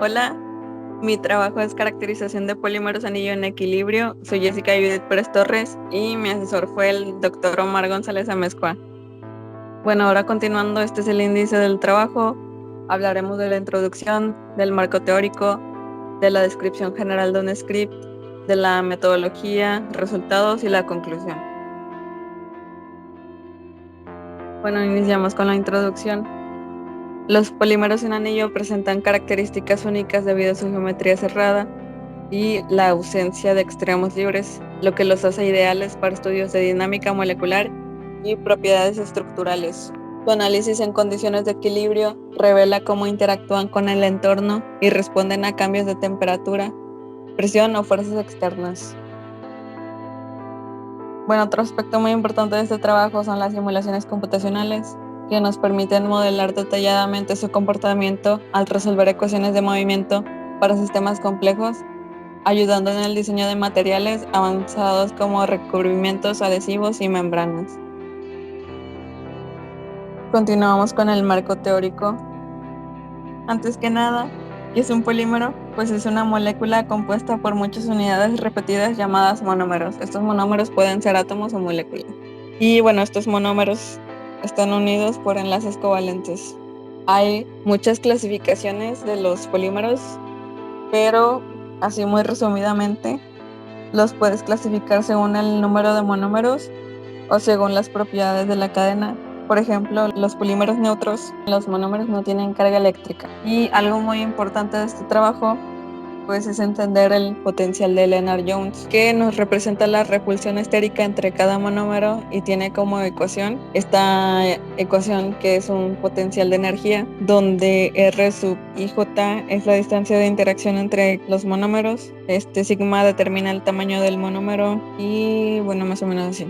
Hola, mi trabajo es caracterización de polímeros anillo en equilibrio. Soy Jessica Judith Pérez Torres y mi asesor fue el doctor Omar González Amezcua. Bueno, ahora continuando, este es el índice del trabajo. Hablaremos de la introducción, del marco teórico, de la descripción general de un script, de la metodología, resultados y la conclusión. Bueno, iniciamos con la introducción. Los polímeros en anillo presentan características únicas debido a su geometría cerrada y la ausencia de extremos libres, lo que los hace ideales para estudios de dinámica molecular y propiedades estructurales. Su análisis en condiciones de equilibrio revela cómo interactúan con el entorno y responden a cambios de temperatura, presión o fuerzas externas. Bueno, otro aspecto muy importante de este trabajo son las simulaciones computacionales, que nos permiten modelar detalladamente su comportamiento al resolver ecuaciones de movimiento para sistemas complejos, ayudando en el diseño de materiales avanzados como recubrimientos adhesivos y membranas. Continuamos con el marco teórico. Antes que nada, ¿qué es un polímero? Pues es una molécula compuesta por muchas unidades repetidas llamadas monómeros. Estos monómeros pueden ser átomos o moléculas. Y bueno, estos monómeros están unidos por enlaces covalentes. Hay muchas clasificaciones de los polímeros, pero así muy resumidamente, los puedes clasificar según el número de monómeros o según las propiedades de la cadena. Por ejemplo, los polímeros neutros, los monómeros no tienen carga eléctrica. Y algo muy importante de este trabajo, pues es entender el potencial de Lennard-Jones, que nos representa la repulsión estérica entre cada monómero y tiene como ecuación esta ecuación que es un potencial de energía, donde R sub IJ es la distancia de interacción entre los monómeros. Este sigma determina el tamaño del monómero y bueno, más o menos así.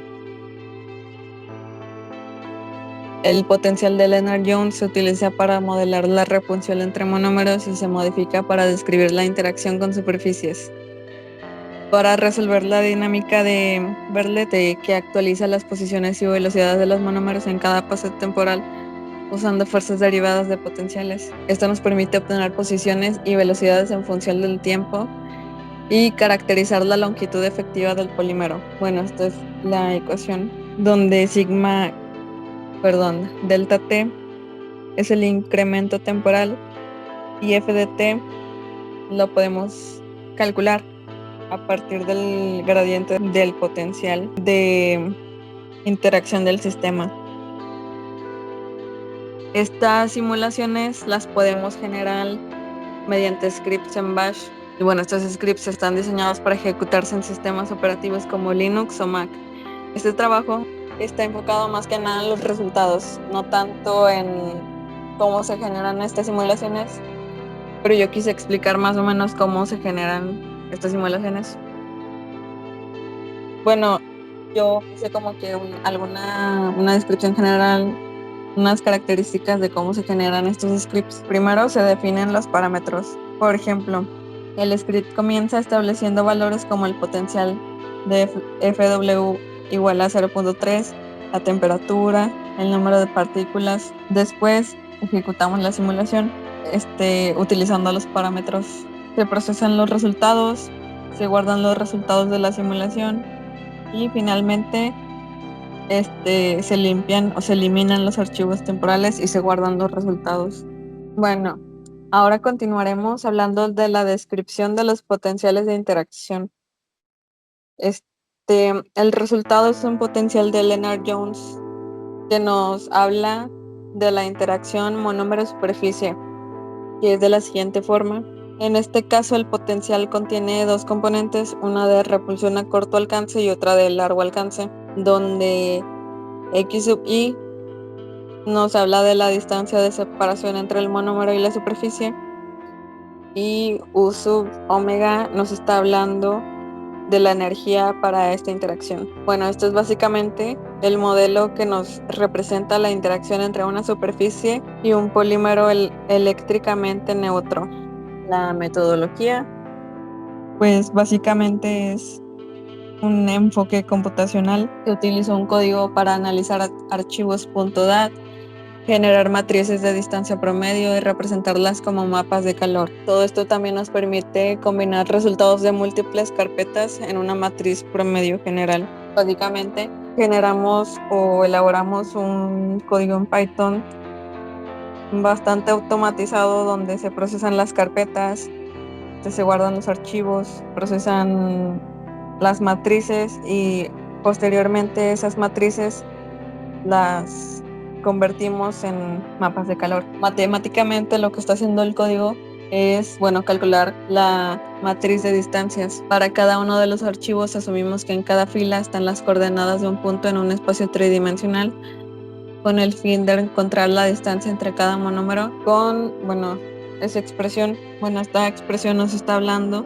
El potencial de Lennard-Jones se utiliza para modelar la repulsión entre monómeros y se modifica para describir la interacción con superficies. Para resolver la dinámica de Berlet, que actualiza las posiciones y velocidades de los monómeros en cada paso temporal usando fuerzas derivadas de potenciales. Esto nos permite obtener posiciones y velocidades en función del tiempo y caracterizar la longitud efectiva del polímero. Bueno, esta es la ecuación donde delta T es el incremento temporal y f de t lo podemos calcular a partir del gradiente del potencial de interacción del sistema. Estas simulaciones las podemos generar mediante scripts en Bash. Y bueno, estos scripts están diseñados para ejecutarse en sistemas operativos como Linux o Mac. Este trabajo está enfocado más que nada en los resultados, no tanto en cómo se generan estas simulaciones, pero yo quise explicar más o menos cómo se generan estas simulaciones. Bueno, yo hice como que una descripción general, unas características de cómo se generan estos scripts. Primero se definen los parámetros. Por ejemplo, el script comienza estableciendo valores como el potencial de FW igual a 0.3, la temperatura, el número de partículas. Después ejecutamos la simulación, utilizando los parámetros. Se procesan los resultados, se guardan los resultados de la simulación y finalmente se limpian o se eliminan los archivos temporales y se guardan los resultados. Bueno, ahora continuaremos hablando de la descripción de los potenciales de interacción. El resultado es un potencial de Lennard-Jones que nos habla de la interacción monómero-superficie, que es de la siguiente forma. En este caso, el potencial contiene dos componentes, una de repulsión a corto alcance y otra de largo alcance, donde X sub I nos habla de la distancia de separación entre el monómero y la superficie y U sub omega nos está hablando de la energía para esta interacción. Bueno, esto es básicamente el modelo que nos representa la interacción entre una superficie y un polímero eléctricamente neutro. La metodología, pues básicamente es un enfoque computacional que utiliza un código para analizar archivos .dat generar matrices de distancia promedio y representarlas como mapas de calor. Todo esto también nos permite combinar resultados de múltiples carpetas en una matriz promedio general. Básicamente, generamos o elaboramos un código en Python bastante automatizado donde se procesan las carpetas, se guardan los archivos, procesan las matrices y posteriormente esas matrices las convertimos en mapas de calor. Matemáticamente lo que está haciendo el código es, bueno, calcular la matriz de distancias. Para cada uno de los archivos asumimos que en cada fila están las coordenadas de un punto en un espacio tridimensional con el fin de encontrar la distancia entre cada monómero con, bueno, esa expresión, bueno, esta expresión nos está hablando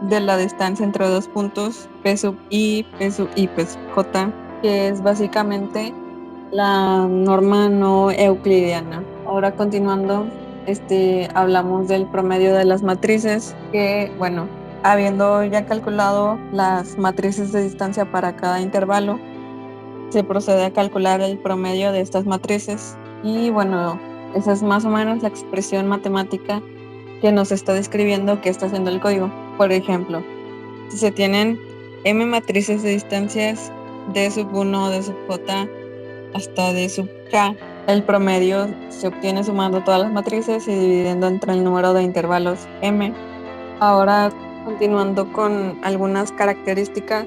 de la distancia entre dos puntos, P sub I, P sub I, P sub J, que es básicamente la norma no euclidiana. Ahora continuando, hablamos del promedio de las matrices, que bueno, habiendo ya calculado las matrices de distancia para cada intervalo, se procede a calcular el promedio de estas matrices. Y bueno, esa es más o menos la expresión matemática que nos está describiendo qué está haciendo el código. Por ejemplo, si se tienen m matrices de distancias d sub 1, d sub j hasta d sub k, el promedio se obtiene sumando todas las matrices y dividiendo entre el número de intervalos m. Ahora, continuando con algunas características,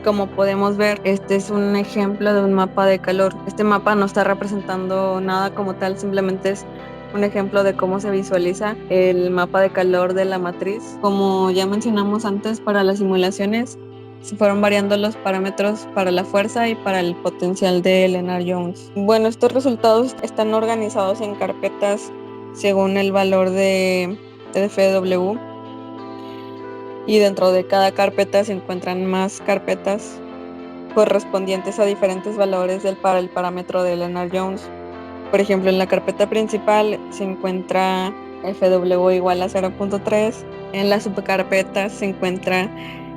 como podemos ver, este es un ejemplo de un mapa de calor. Este mapa no está representando nada como tal, simplemente es un ejemplo de cómo se visualiza el mapa de calor de la matriz. Como ya mencionamos antes, para las simulaciones se fueron variando los parámetros para la fuerza y para el potencial de Lennard-Jones. Bueno, estos resultados están organizados en carpetas según el valor de FW, y dentro de cada carpeta se encuentran más carpetas correspondientes a diferentes valores para el parámetro de Lennard-Jones. Por ejemplo, en la carpeta principal se encuentra FW igual a 0.3, en las subcarpetas se encuentra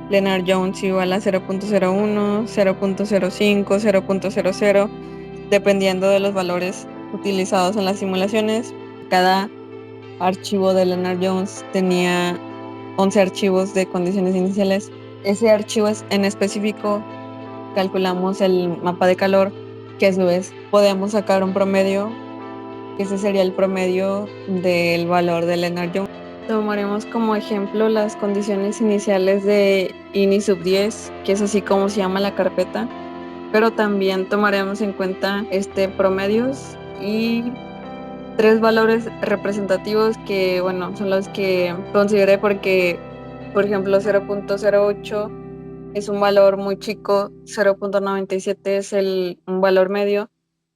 Lennard-Jones igual a 0.01, 0.05, 0.00, dependiendo de los valores utilizados en las simulaciones. Cada archivo de Lennard-Jones tenía 11 archivos de condiciones iniciales. Ese archivo es en específico calculamos el mapa de calor, que a su vez podemos sacar un promedio, que ese sería el promedio del valor de Lennard-Jones. Tomaremos como ejemplo las condiciones iniciales de INI sub 10, que es así como se llama la carpeta, pero también tomaremos en cuenta promedios y tres valores representativos que, bueno, son los que consideré porque, por ejemplo, 0.08 es un valor muy chico, 0.97 es un valor medio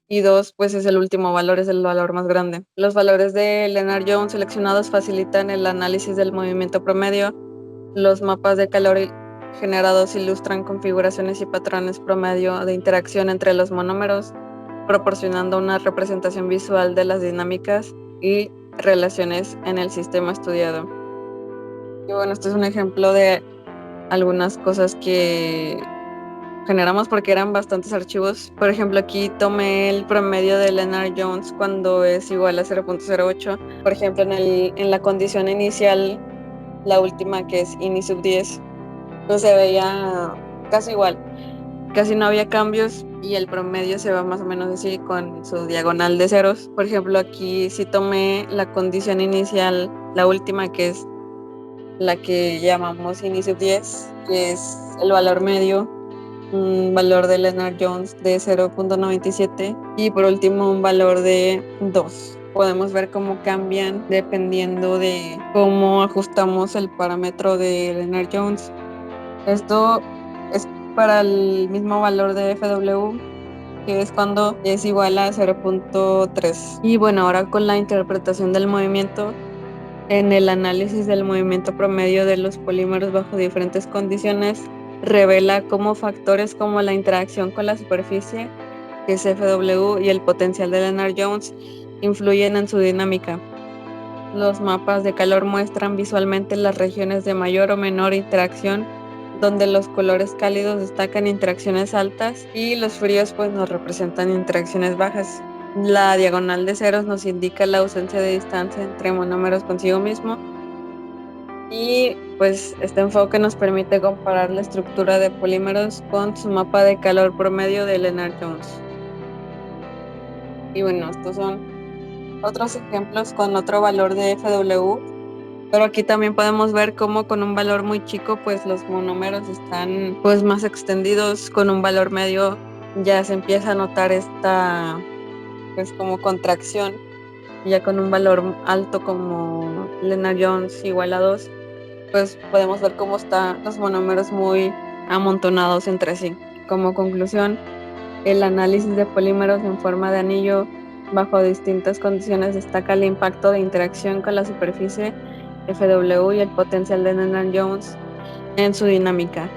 y 2 pues es el último valor, es el valor más grande. Los valores de Lennard-Jones seleccionados facilitan el análisis del movimiento promedio. Los mapas de calor generados ilustran configuraciones y patrones promedio de interacción entre los monómeros, proporcionando una representación visual de las dinámicas y relaciones en el sistema estudiado. Y bueno, este es un ejemplo de algunas cosas que generamos porque eran bastantes archivos. Por ejemplo, aquí tomé el promedio de Lennard-Jones cuando es igual a 0.08. Por ejemplo, en la condición inicial, la última que es INI sub 10, no se veía casi igual. Casi no había cambios y el promedio se va más o menos así con su diagonal de ceros. Por ejemplo, aquí sí tomé la condición inicial, la última que es la que llamamos INI sub 10, que es el valor medio, un valor de Lennard-Jones de 0.97 y por último un valor de 2. Podemos ver cómo cambian dependiendo de cómo ajustamos el parámetro de Lennard-Jones. Esto es para el mismo valor de FW, que es cuando es igual a 0.3. Y bueno, ahora con la interpretación del movimiento, en el análisis del movimiento promedio de los polímeros bajo diferentes condiciones, revela cómo factores como la interacción con la superficie, que es FW, y el potencial de Lennard-Jones influyen en su dinámica. Los mapas de calor muestran visualmente las regiones de mayor o menor interacción, donde los colores cálidos destacan interacciones altas y los fríos pues nos representan interacciones bajas. La diagonal de ceros nos indica la ausencia de distancia entre monómeros consigo mismo. Y pues este enfoque nos permite comparar la estructura de polímeros con su mapa de calor promedio de Lennard-Jones. Y bueno, estos son otros ejemplos con otro valor de FW, pero aquí también podemos ver cómo con un valor muy chico pues los monómeros están pues más extendidos. Con un valor medio ya se empieza a notar esta pues como contracción, y ya con un valor alto como Lennard-Jones igual a 2 pues podemos ver cómo están los monómeros muy amontonados entre sí. Como conclusión, el análisis de polímeros en forma de anillo bajo distintas condiciones destaca el impacto de interacción con la superficie FW y el potencial de Lennard-Jones en su dinámica.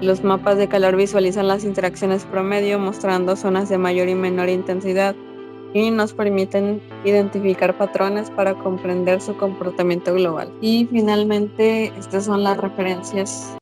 Los mapas de calor visualizan las interacciones promedio, mostrando zonas de mayor y menor intensidad, y nos permiten identificar patrones para comprender su comportamiento global. Y finalmente, estas son las referencias